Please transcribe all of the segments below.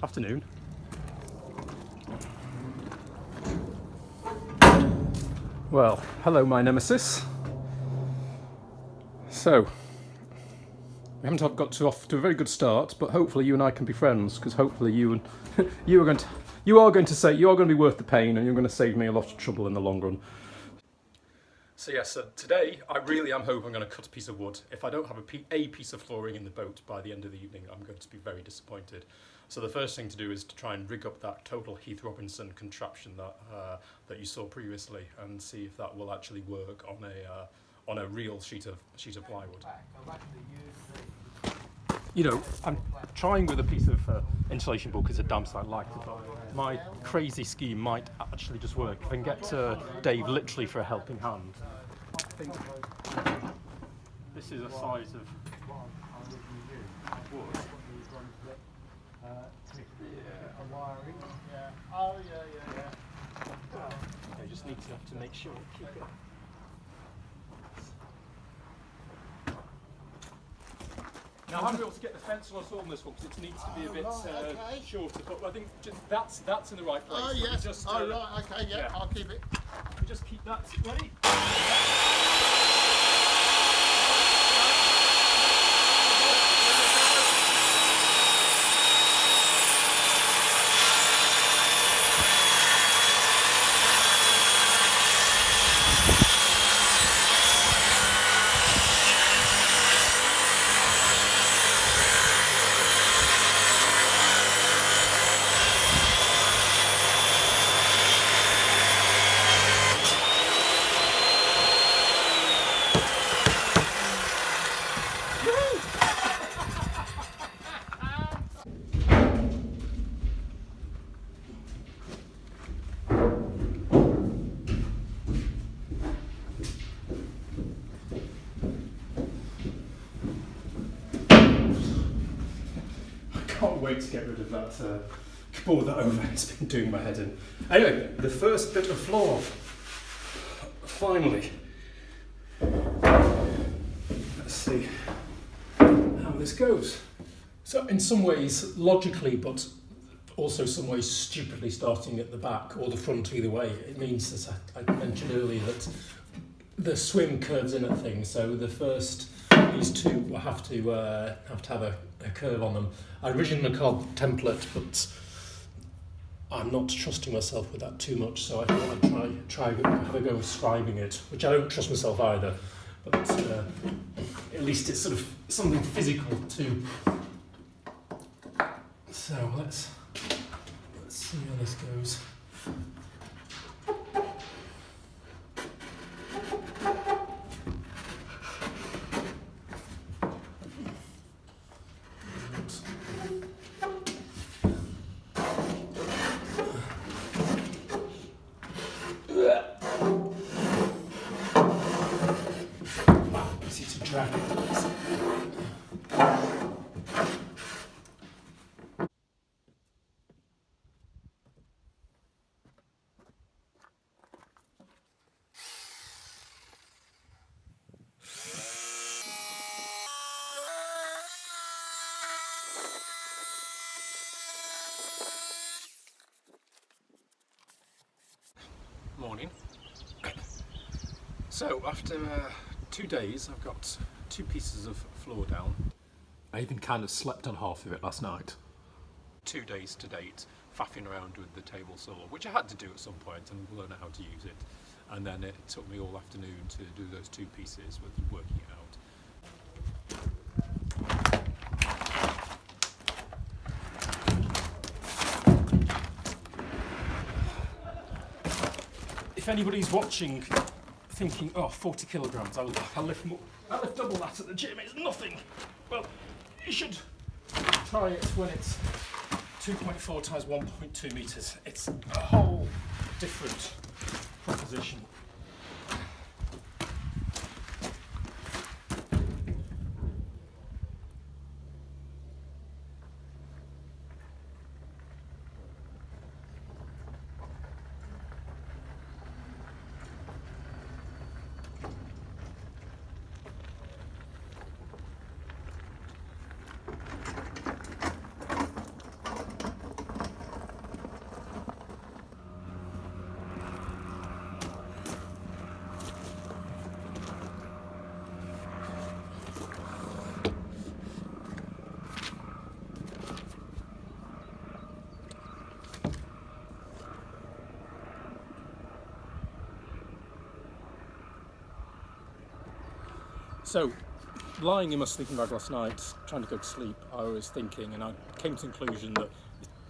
Afternoon. Well, hello my nemesis. So, we haven't got off to a very good start, but hopefully you and I can be friends, because hopefully you are going to be worth the pain, and you're going to save me a lot of trouble in the long run. So yes, today I really am hoping I'm going to cut a piece of wood. If I don't have a piece of flooring in the boat by the end of the evening, I'm going to be very disappointed. So the first thing to do is to try and rig up that total Heath Robinson contraption that you saw previously, and see if that will actually work on a real sheet of plywood. You know, I'm trying with a piece of insulation board because it's a damn sight lighter, but my crazy scheme might actually just work. If I can get Dave literally for a helping hand. I think this is a size of wood. I just need to make sure I keep it. Now I haven't been able to get the fence on this one because it needs to be a bit shorter, but I think that's in the right place. Oh yes, just, right, okay, yeah, I'll keep it. We just keep that ready. Can't wait to get rid of that board that overhead's been doing my head in. Anyway, the first bit of floor. Finally. Let's see how this goes. So in some ways logically, but also some ways stupidly starting at the back or the front, either way. It means, as I mentioned earlier, that the swim curves in at things. So these two will have to have a curve on them. I originally called template, but I'm not trusting myself with that too much, so I thought I'd try have a go of scribing it, which I don't trust myself either, but at least it's sort of something physical too. So let's see how this goes. Easy to drag it. Morning. So after 2 days I've got 2 pieces of floor down. I even kind of slept on half of it last night. 2 days to date faffing around with the table saw, which I had to do at some point and learn how to use it. And then it took me all afternoon to do those 2 pieces with working it out. If anybody's watching thinking, oh, 40 kilograms, I'll lift double that at the gym, it's nothing. Well, you should try it when it's 2.4 times 1.2 meters. It's a whole different proposition. So, lying in my sleeping bag last night, trying to go to sleep, I was thinking, and I came to the conclusion that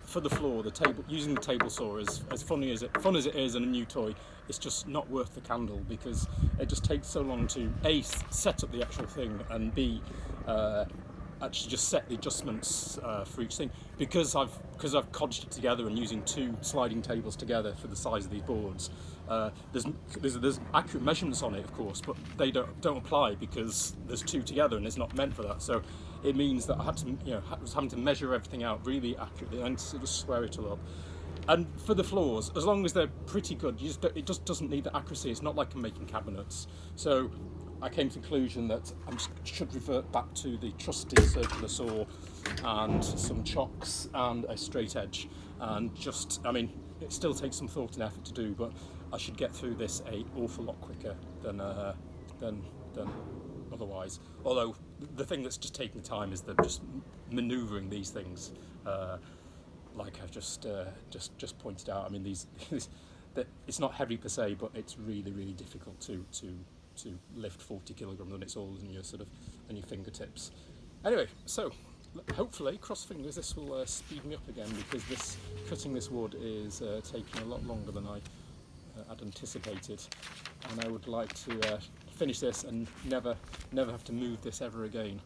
for the floor, using the table saw is as fun as it is, and a new toy, it's just not worth the candle, because it just takes so long to A, set up the actual thing, and B, actually just set the adjustments for each thing. Because I've codged it together and using 2 sliding tables together for the size of these boards. There's accurate measurements on it, of course, but they don't apply because there's 2 together and it's not meant for that. So it means that I had to, was having to measure everything out really accurately and sort of square it all up. And for the floors, as long as they're pretty good, it just doesn't need the accuracy. It's not like I'm making cabinets. So I came to the conclusion that I should revert back to the trusty circular saw and some chocks and a straight edge, and it still takes some thought and effort to do, but I should get through this an awful lot quicker than otherwise. Although the thing that's just taking time is just manoeuvring these things, like I've just pointed out. I mean, it's not heavy per se, but it's really, really difficult to lift 40 kilograms, and it's all in your your fingertips. Anyway, so hopefully, cross fingers, this will speed me up again, because cutting this wood is taking a lot longer than I had anticipated, and I would like to finish this and never have to move this ever again.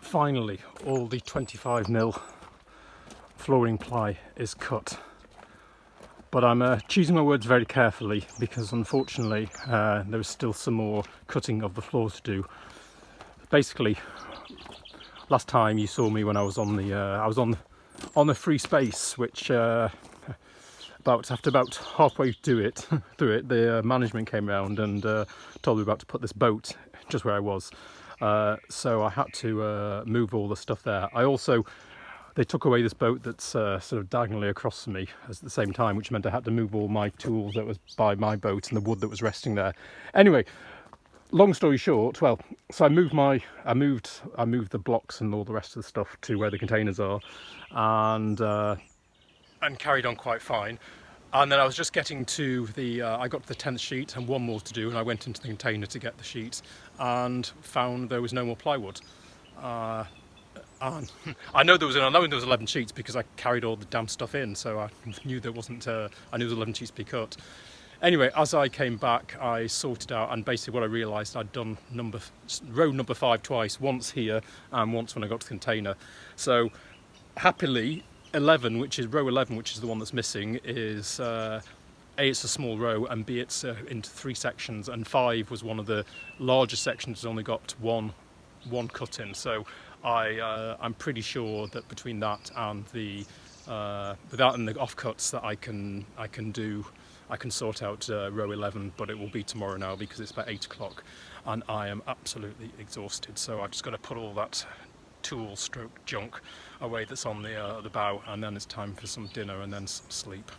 Finally, all the 25mm flooring ply is cut, but I'm choosing my words very carefully, because unfortunately there is still some more cutting of the floor to do. Basically, last time you saw me when I was on the free space, which after about halfway through it, the management came around and told me about to put this boat just where I was. So I had to move all the stuff there. They took away this boat that's sort of diagonally across from me at the same time, which meant I had to move all my tools that was by my boat and the wood that was resting there. Anyway, long story short, well, so I moved the blocks and all the rest of the stuff to where the containers are, and carried on quite fine. And then I was just getting to I got to the 10th sheet and one more to do, and I went into the container to get the sheet and found there was no more plywood. And I know there was 11 sheets because I carried all the damn stuff in, so I knew there wasn't. I knew there was 11 sheets to be cut. Anyway, as I came back, I sorted out, and basically what I realised, I'd done row number 5 twice, once here and once when I got to the container. So happily, 11, which is row 11, which is the one that's missing, is A, it's a small row, and B, it's into 3 sections, and 5 was one of the larger sections, only got one cut in. So I'm pretty sure that between that and the offcuts that I can sort out row 11, but it will be tomorrow now because it's about 8 o'clock and I am absolutely exhausted. So I've just got to put all that tool stroke junk away that's on the bow, and then it's time for some dinner and then some sleep.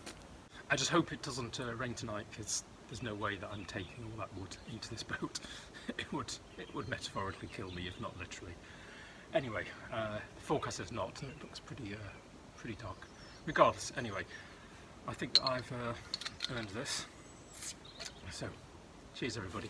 I just hope it doesn't rain tonight, because there's no way that I'm taking all that wood into this boat. It would metaphorically kill me, if not literally. Anyway, the forecast is not, and it looks pretty dark. Regardless, anyway, I think I've earned this. So, cheers everybody.